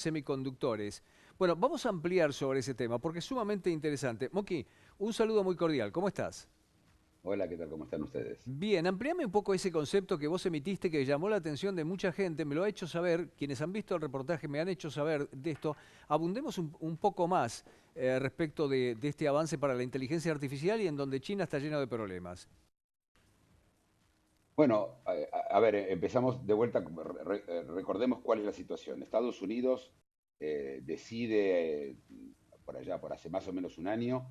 semiconductores. Bueno, vamos a ampliar sobre ese tema porque es sumamente interesante. Moki, un saludo muy cordial. ¿Cómo estás? Hola, ¿qué tal? ¿Cómo están ustedes? Bien, amplíame un poco ese concepto que vos emitiste que llamó la atención de mucha gente, me lo ha hecho saber, quienes han visto el reportaje me han hecho saber de esto. Abundemos un poco más respecto de este avance para la inteligencia artificial y en donde China está lleno de problemas. Bueno, a ver, empezamos de vuelta, recordemos cuál es la situación. Estados Unidos decide, por allá, por hace más o menos un año,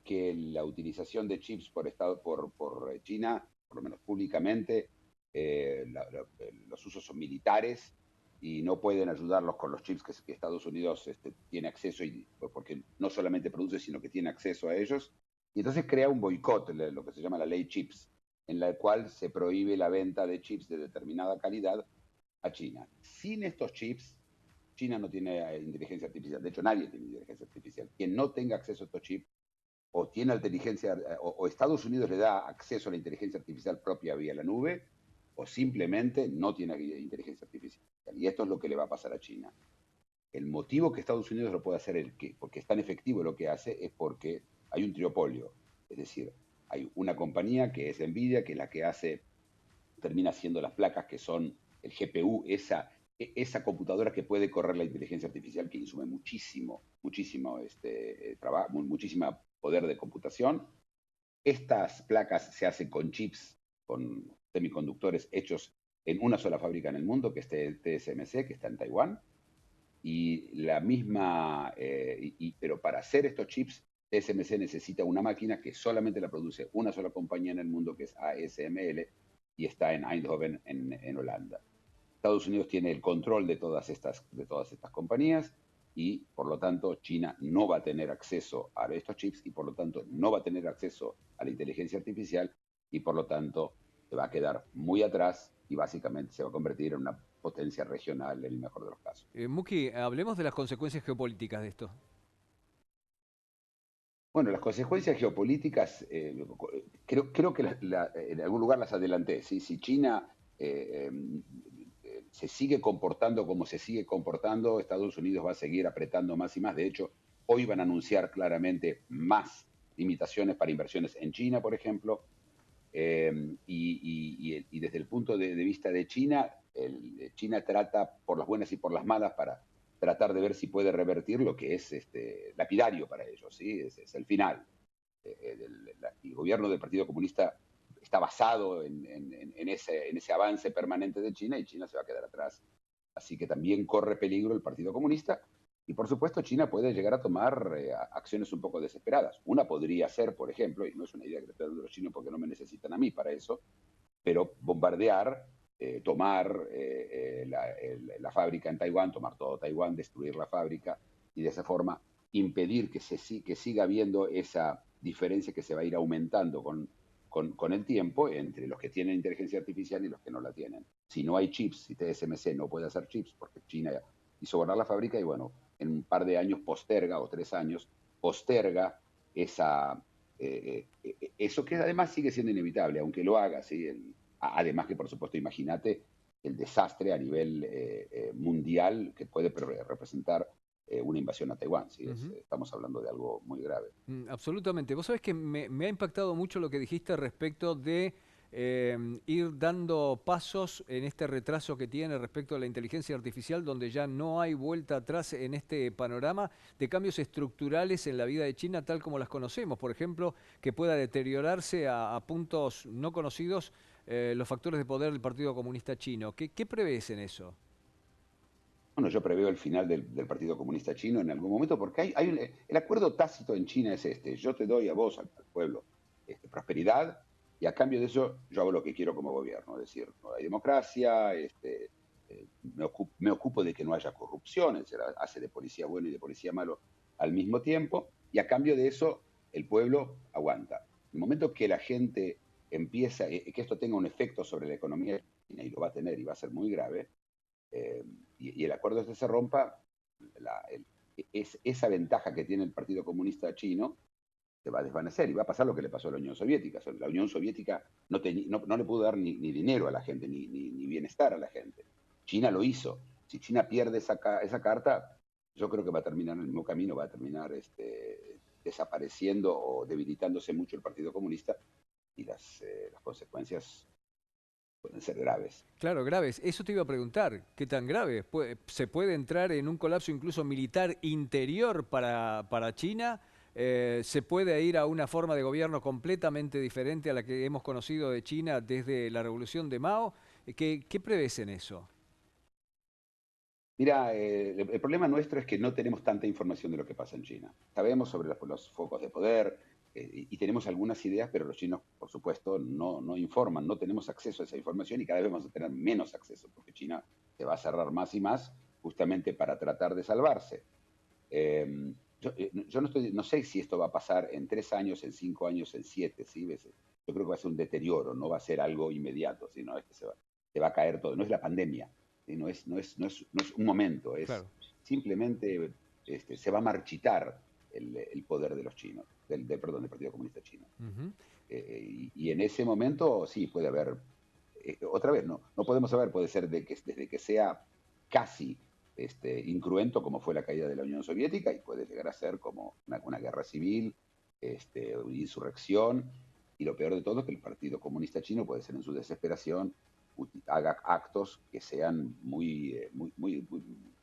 que la utilización de chips por China, por lo menos públicamente, los usos son militares y no pueden ayudarlos con los chips que Estados Unidos tiene acceso, porque no solamente produce, sino que tiene acceso a ellos. Y entonces crea un boicot, lo que se llama la ley chips, en la cual se prohíbe la venta de chips de determinada calidad a China. Sin estos chips, China no tiene inteligencia artificial. De hecho, nadie tiene inteligencia artificial. Quien no tenga acceso a estos chips o tiene inteligencia, o Estados Unidos le da acceso a la inteligencia artificial propia vía la nube, o simplemente no tiene inteligencia artificial. Y esto es lo que le va a pasar a China. El motivo que Estados Unidos lo puede hacer, porque es tan efectivo lo que hace, es porque hay un triopolio. Es decir, hay una compañía que es Nvidia, que es la que termina siendo las placas que son el GPU, esa computadora que puede correr la inteligencia artificial, que insume muchísimo trabajo, muchísimo poder de computación. Estas placas se hacen con chips, con semiconductores hechos en una sola fábrica en el mundo, que es TSMC, que está en Taiwán. Y la misma, pero para hacer estos chips, TSMC necesita una máquina que solamente la produce una sola compañía en el mundo, que es ASML, y está en Eindhoven, en Holanda. Estados Unidos tiene el control de todas estas compañías y por lo tanto China no va a tener acceso a estos chips y por lo tanto no va a tener acceso a la inteligencia artificial y por lo tanto se va a quedar muy atrás y básicamente se va a convertir en una potencia regional en el mejor de los casos. Muki, hablemos de las consecuencias geopolíticas de esto. Bueno, las consecuencias geopolíticas, creo que en algún lugar las adelanté. ¿Sí? Si China se sigue comportando como se sigue comportando, Estados Unidos va a seguir apretando más y más. De hecho, hoy van a anunciar claramente más limitaciones para inversiones en China, por ejemplo. Y desde el punto de vista de China, China trata por las buenas y por las malas para tratar de ver si puede revertir lo que es lapidario para ellos, ¿sí? Es el final. El gobierno del Partido Comunista está basado en ese avance permanente de China y China se va a quedar atrás. Así que también corre peligro el Partido Comunista y por supuesto China puede llegar a tomar acciones un poco desesperadas. Una podría ser, por ejemplo, y no es una idea que le estoy dando a los chinos porque no me necesitan a mí para eso, pero bombardear, tomar la fábrica en Taiwán, tomar todo Taiwán, destruir la fábrica y de esa forma impedir que siga habiendo esa diferencia que se va a ir aumentando con el tiempo entre los que tienen inteligencia artificial y los que no la tienen. Si no hay chips, si TSMC no puede hacer chips porque China hizo volar la fábrica y bueno, en un par de años posterga o 3 años posterga eso que además sigue siendo inevitable, aunque lo haga, ¿sí? Además que, por supuesto, imagínate el desastre a nivel mundial que puede representar una invasión a Taiwán, ¿sí? Ujú. Estamos hablando de algo muy grave. Absolutamente. Vos sabés que me ha impactado mucho lo que dijiste respecto de ir dando pasos en este retraso que tiene respecto a la inteligencia artificial, donde ya no hay vuelta atrás en este panorama de cambios estructurales en la vida de China tal como las conocemos. Por ejemplo, que pueda deteriorarse a puntos no conocidos los factores de poder del Partido Comunista Chino. ¿Qué prevés en eso? Bueno, yo preveo el final del Partido Comunista Chino en algún momento, porque el acuerdo tácito en China es yo te doy a vos, al pueblo, prosperidad, y a cambio de eso yo hago lo que quiero como gobierno, es decir, no hay democracia, me ocupo de que no haya corrupción, es decir, hace de policía bueno y de policía malo al mismo tiempo, y a cambio de eso el pueblo aguanta. En el momento que la gente empieza, que esto tenga un efecto sobre la economía china, y lo va a tener y va a ser muy grave, eh, y el acuerdo se rompa, la, el, esa ventaja que tiene el Partido Comunista Chino se va a desvanecer y va a pasar lo que le pasó a la Unión Soviética. O sea, la Unión Soviética no le pudo dar ni dinero a la gente, ni bienestar a la gente. China lo hizo. Si China pierde esa carta, yo creo que va a terminar en el mismo camino, va a terminar desapareciendo o debilitándose mucho el Partido Comunista y las consecuencias pueden ser graves. Claro, graves. Eso te iba a preguntar. ¿Qué tan grave? ¿Se puede entrar en un colapso incluso militar interior para China? ¿Se puede ir a una forma de gobierno completamente diferente a la que hemos conocido de China desde la revolución de Mao? ¿Qué prevés en eso? Mira, el problema nuestro es que no tenemos tanta información de lo que pasa en China. Sabemos sobre los focos de poder y tenemos algunas ideas, pero los chinos, por supuesto, no informan, no tenemos acceso a esa información y cada vez vamos a tener menos acceso, porque China se va a cerrar más y más justamente para tratar de salvarse. Yo no sé si esto va a pasar en 3 años, en 5 años, en 7, ¿sí? Yo creo que va a ser un deterioro, no va a ser algo inmediato, sino es que se va a caer todo. No es la pandemia, ¿sí? No es un momento, es Claro. simplemente se va a marchitar el poder de los chinos, perdón, del Partido Comunista Chino. Ujú. Y en ese momento sí puede haber, otra vez, no podemos saber, puede ser desde que sea casi incruento como fue la caída de la Unión Soviética y puede llegar a ser como una guerra civil, una insurrección, y lo peor de todo es que el Partido Comunista Chino puede ser en su desesperación haga actos que sean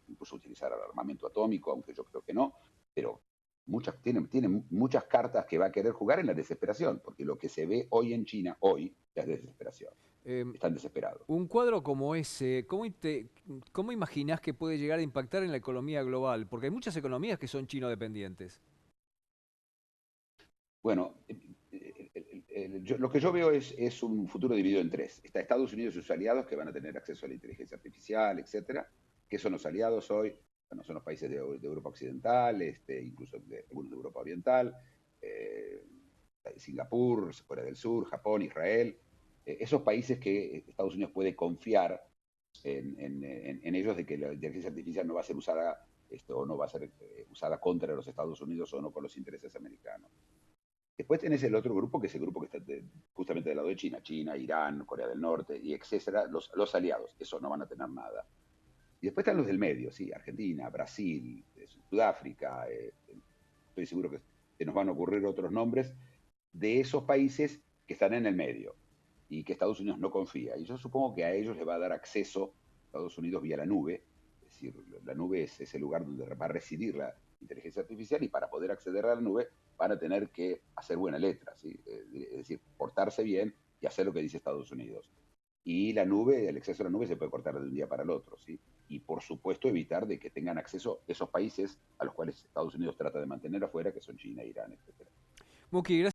incluso utilizar el armamento atómico, aunque yo creo que no, pero tiene muchas cartas que va a querer jugar en la desesperación, porque lo que se ve hoy en China, hoy, es desesperación. Em, Están desesperados. un cuadro como ese, ¿cómo imaginás que puede llegar a impactar en la economía global? Porque hay muchas economías que son chino dependientes. Bueno, lo que yo veo es un futuro dividido en tres. Está Estados Unidos y sus aliados que van a tener acceso a la inteligencia artificial, etcétera. ¿Qué son los aliados hoy? Bueno, son los países de Europa Occidental, incluso algunos de Europa Oriental, eh, Singapur, Corea del Sur, Japón, Israel. Esos países que Estados Unidos puede confiar en ellos de que la inteligencia artificial no va a ser usada o no va a ser usada contra los Estados Unidos o no con los intereses americanos. Después tenés el otro grupo, que es el grupo que está justamente del lado de China, Irán, Corea del Norte, y etcétera, los aliados, esos no van a tener nada. Y después están los del medio, sí, Argentina, Brasil, Sudáfrica, estoy seguro que se nos van a ocurrir otros nombres de esos países que están en el medio y que Estados Unidos no confía. Y yo supongo que a ellos les va a dar acceso Estados Unidos vía la nube, es decir, la nube es el lugar donde va a residir la inteligencia artificial y para poder acceder a la nube van a tener que hacer buena letra, ¿sí? Es decir, portarse bien y hacer lo que dice Estados Unidos. Y la nube, el acceso a la nube se puede cortar de un día para el otro, ¿sí? Y por supuesto evitar de que tengan acceso esos países a los cuales Estados Unidos trata de mantener afuera, que son China, Irán, etcétera. Muki, gracias.